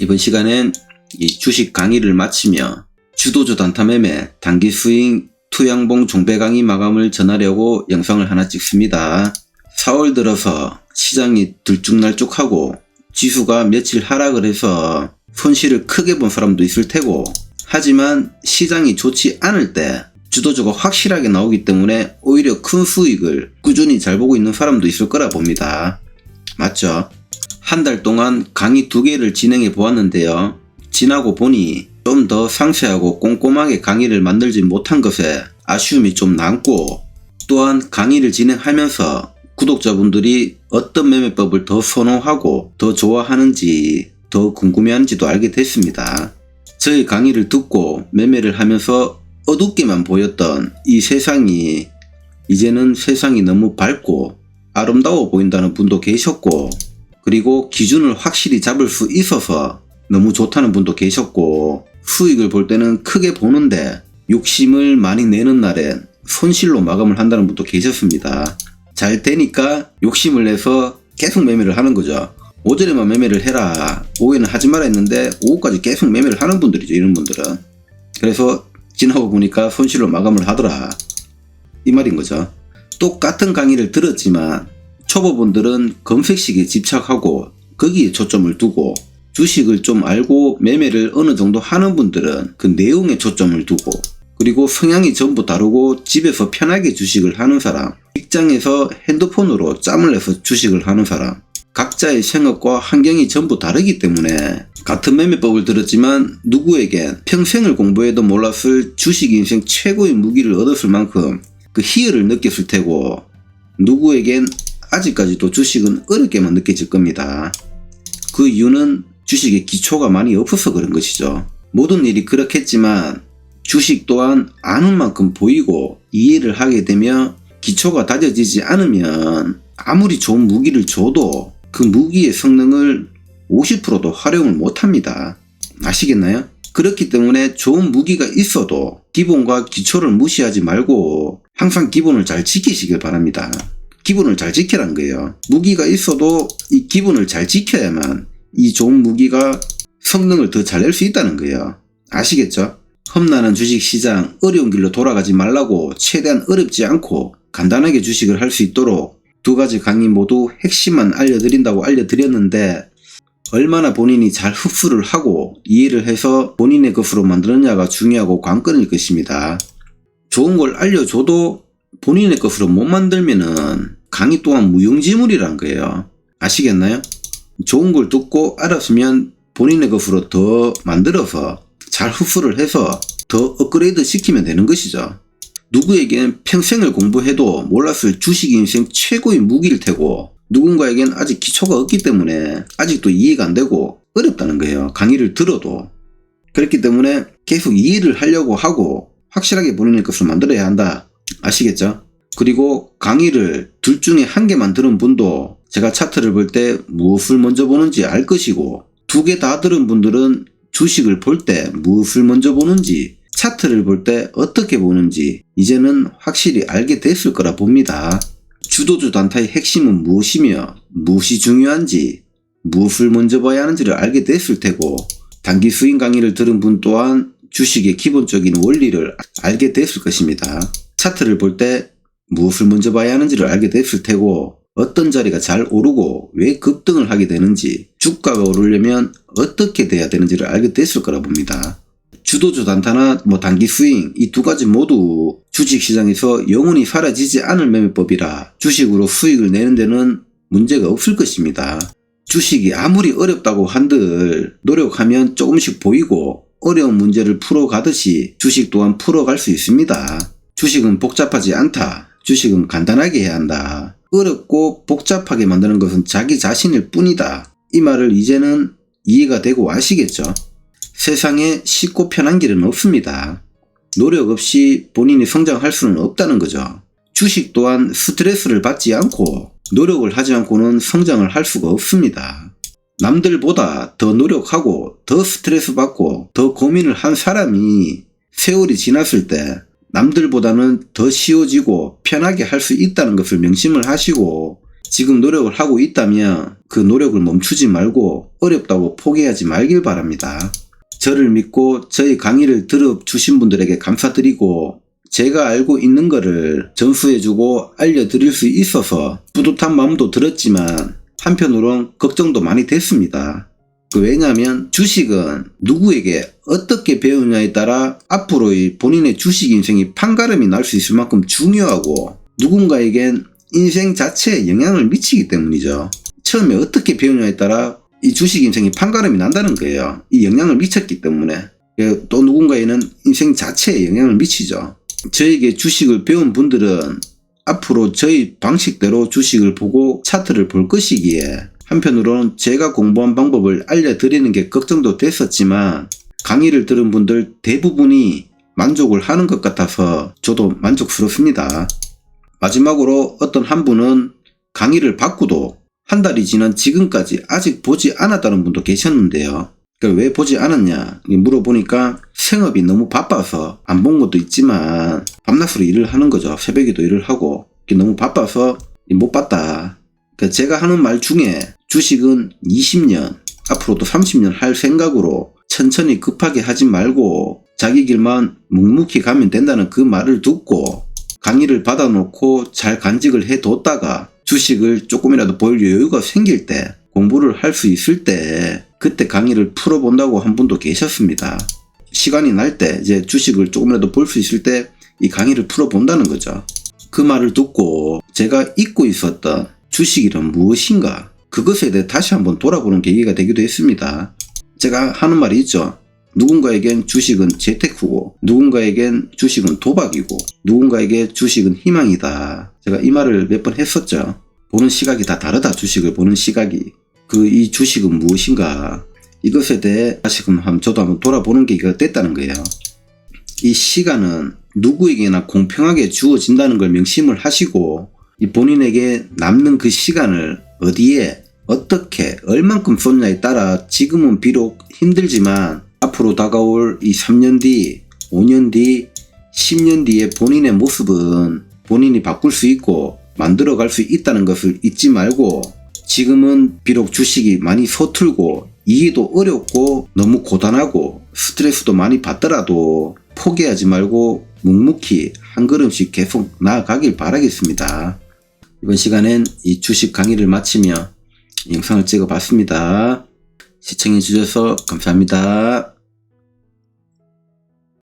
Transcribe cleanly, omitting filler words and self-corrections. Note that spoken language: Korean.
이번 시간엔 이 주식 강의를 마치며 주도주 단타 매매, 단기 스윙, 투양봉 종배 강의 마감을 전하려고 영상을 하나 찍습니다. 4월 들어서 시장이 들쭉날쭉하고 지수가 며칠 하락을 해서 손실을 크게 본 사람도 있을 테고, 하지만 시장이 좋지 않을 때 주도주가 확실하게 나오기 때문에 오히려 큰 수익을 꾸준히 잘 보고 있는 사람도 있을 거라 봅니다. 맞죠? 한 달 동안 강의 2개를 진행해 보았는데요. 지나고 보니 좀 더 상세하고 꼼꼼하게 강의를 만들지 못한 것에 아쉬움이 좀 남고, 또한 강의를 진행하면서 구독자분들이 어떤 매매법을 더 선호하고 더 좋아하는지 더 궁금해하는지도 알게 됐습니다. 저희 강의를 듣고 매매를 하면서 어둡게만 보였던 이 세상이 이제는 세상이 너무 밝고 아름다워 보인다는 분도 계셨고, 그리고 기준을 확실히 잡을 수 있어서 너무 좋다는 분도 계셨고, 수익을 볼 때는 크게 보는데 욕심을 많이 내는 날엔 손실로 마감을 한다는 분도 계셨습니다. 잘 되니까 욕심을 내서 계속 매매를 하는 거죠. 오전에만 매매를 해라, 오후에는 하지 마라 했는데 오후까지 계속 매매를 하는 분들이죠, 이런 분들은. 그래서 지나고 보니까 손실로 마감을 하더라, 이 말인 거죠. 똑같은 강의를 들었지만 초보분들은 검색식에 집착하고 거기에 초점을 두고, 주식을 좀 알고 매매를 어느 정도 하는 분들은 그 내용에 초점을 두고, 그리고 성향이 전부 다르고 집에서 편하게 주식을 하는 사람, 직장에서 핸드폰으로 짬을 내서 주식을 하는 사람, 각자의 생각과 환경이 전부 다르기 때문에 같은 매매법을 들었지만 누구에겐 평생을 공부해도 몰랐을 주식 인생 최고의 무기를 얻었을 만큼 그 희열을 느꼈을 테고, 누구에겐 아직까지도 주식은 어렵게만 느껴질 겁니다. 그 이유는 주식의 기초가 많이 없어서 그런 것이죠. 모든 일이 그렇겠지만 주식 또한 아는 만큼 보이고 이해를 하게 되며 기초가 다져지지 않으면 아무리 좋은 무기를 줘도 그 무기의 성능을 50%도 활용을 못합니다. 아시겠나요? 그렇기 때문에 좋은 무기가 있어도 기본과 기초를 무시하지 말고 항상 기본을 잘 지키시길 바랍니다. 기본을 잘 지키라는 거예요. 무기가 있어도 이 기본을 잘 지켜야만 이 좋은 무기가 성능을 더 잘 낼 수 있다는 거예요. 아시겠죠? 험난한 주식시장, 어려운 길로 돌아가지 말라고 최대한 어렵지 않고 간단하게 주식을 할 수 있도록 2가지 강의 모두 핵심만 알려드린다고 알려드렸는데, 얼마나 본인이 잘 흡수를 하고 이해를 해서 본인의 것으로 만드느냐가 중요하고 관건일 것입니다. 좋은 걸 알려줘도 본인의 것으로 못 만들면은 강의 또한 무용지물이란 거예요. 아시겠나요? 좋은 걸 듣고 알았으면 본인의 것으로 더 만들어서 잘 흡수를 해서 더 업그레이드 시키면 되는 것이죠. 누구에겐 평생을 공부해도 몰랐을 주식 인생 최고의 무기일 테고, 누군가에겐 아직 기초가 없기 때문에 아직도 이해가 안 되고 어렵다는 거예요, 강의를 들어도. 그렇기 때문에 계속 이해를 하려고 하고 확실하게 본인의 것으로 만들어야 한다. 아시겠죠? 그리고 강의를 둘 중에 한 개만 들은 분도 제가 차트를 볼 때 무엇을 먼저 보는지 알 것이고, 2개 다 들은 분들은 주식을 볼 때 무엇을 먼저 보는지, 차트를 볼 때 어떻게 보는지 이제는 확실히 알게 됐을 거라 봅니다. 주도주 단타의 핵심은 무엇이며 무엇이 중요한지, 무엇을 먼저 봐야 하는지를 알게 됐을 테고, 단기 수익 강의를 들은 분 또한 주식의 기본적인 원리를 알게 됐을 것입니다. 차트를 볼 때 무엇을 먼저 봐야 하는지를 알게 됐을 테고, 어떤 자리가 잘 오르고 왜 급등을 하게 되는지, 주가가 오르려면 어떻게 돼야 되는지를 알게 됐을 거라 봅니다. 주도주 단타나 단기 스윙, 이 2가지 모두 주식시장에서 영원히 사라지지 않을 매매법이라 주식으로 수익을 내는 데는 문제가 없을 것입니다. 주식이 아무리 어렵다고 한들 노력하면 조금씩 보이고, 어려운 문제를 풀어가듯이 주식 또한 풀어갈 수 있습니다. 주식은 복잡하지 않다. 주식은 간단하게 해야 한다. 어렵고 복잡하게 만드는 것은 자기 자신일 뿐이다. 이 말을 이제는 이해가 되고 아시겠죠? 세상에 쉽고 편한 길은 없습니다. 노력 없이 본인이 성장할 수는 없다는 거죠. 주식 또한 스트레스를 받지 않고 노력을 하지 않고는 성장을 할 수가 없습니다. 남들보다 더 노력하고 더 스트레스 받고 더 고민을 한 사람이 세월이 지났을 때 남들보다는 더 쉬워지고 편하게 할 수 있다는 것을 명심을 하시고 지금 노력을 하고 있다면 그 노력을 멈추지 말고 어렵다고 포기하지 말길 바랍니다. 저를 믿고 저희 강의를 들어주신 분들에게 감사드리고 제가 알고 있는 거를 전수해주고 알려드릴 수 있어서 뿌듯한 마음도 들었지만 한편으론 걱정도 많이 됐습니다. 왜냐하면 주식은 누구에게 어떻게 배우냐에 따라 앞으로의 본인의 주식 인생이 판가름이 날 수 있을 만큼 중요하고 누군가에겐 인생 자체에 영향을 미치기 때문이죠. 처음에 어떻게 배우냐에 따라 이 주식 인생이 판가름이 난다는 거예요. 이 영향을 미쳤기 때문에. 또 누군가에는 인생 자체에 영향을 미치죠. 저에게 주식을 배운 분들은 앞으로 저희 방식대로 주식을 보고 차트를 볼 것이기에 한편으로는 제가 공부한 방법을 알려드리는 게 걱정도 됐었지만 강의를 들은 분들 대부분이 만족을 하는 것 같아서 저도 만족스럽습니다. 마지막으로 어떤 한 분은 강의를 받고도 한 달이 지난 지금까지 아직 보지 않았다는 분도 계셨는데요. 왜 보지 않았냐 물어보니까 생업이 너무 바빠서 안 본 것도 있지만 밤낮으로 일을 하는 거죠. 새벽에도 일을 하고 너무 바빠서 못 봤다. 제가 하는 말 중에 주식은 20년 앞으로도 30년 할 생각으로 천천히 급하게 하지 말고 자기 길만 묵묵히 가면 된다는 그 말을 듣고 강의를 받아놓고 잘 간직을 해뒀다가 주식을 조금이라도 볼 여유가 생길 때 공부를 할 수 있을 때 그때 강의를 풀어본다고 한 분도 계셨습니다. 시간이 날 때 이제 주식을 조금이라도 볼 수 있을 때 이 강의를 풀어본다는 거죠. 그 말을 듣고 제가 잊고 있었던 주식이란 무엇인가 그것에 대해 다시 한번 돌아보는 계기가 되기도 했습니다. 제가 하는 말이 있죠. 누군가에겐 주식은 재테크고 누군가에겐 주식은 도박이고 누군가에게 주식은 희망이다. 제가 이 말을 몇 번 했었죠. 보는 시각이 다 다르다. 주식을 보는 시각이. 이 주식은 무엇인가 이것에 대해 다시금 저도 한번 돌아보는 계기가 됐다는 거예요. 이 시간은 누구에게나 공평하게 주어진다는 걸 명심을 하시고 이 본인에게 남는 그 시간을 어디에 어떻게 얼만큼 쏟냐에 따라 지금은 비록 힘들지만 앞으로 다가올 이 3년 뒤, 5년 뒤, 10년 뒤에 본인의 모습은 본인이 바꿀 수 있고 만들어갈 수 있다는 것을 잊지 말고 지금은 비록 주식이 많이 서툴고 이해도 어렵고 너무 고단하고 스트레스도 많이 받더라도 포기하지 말고 묵묵히 한 걸음씩 계속 나아가길 바라겠습니다. 이번 시간엔 이 주식 강의를 마치며 영상을 찍어 봤습니다. 시청해 주셔서 감사합니다.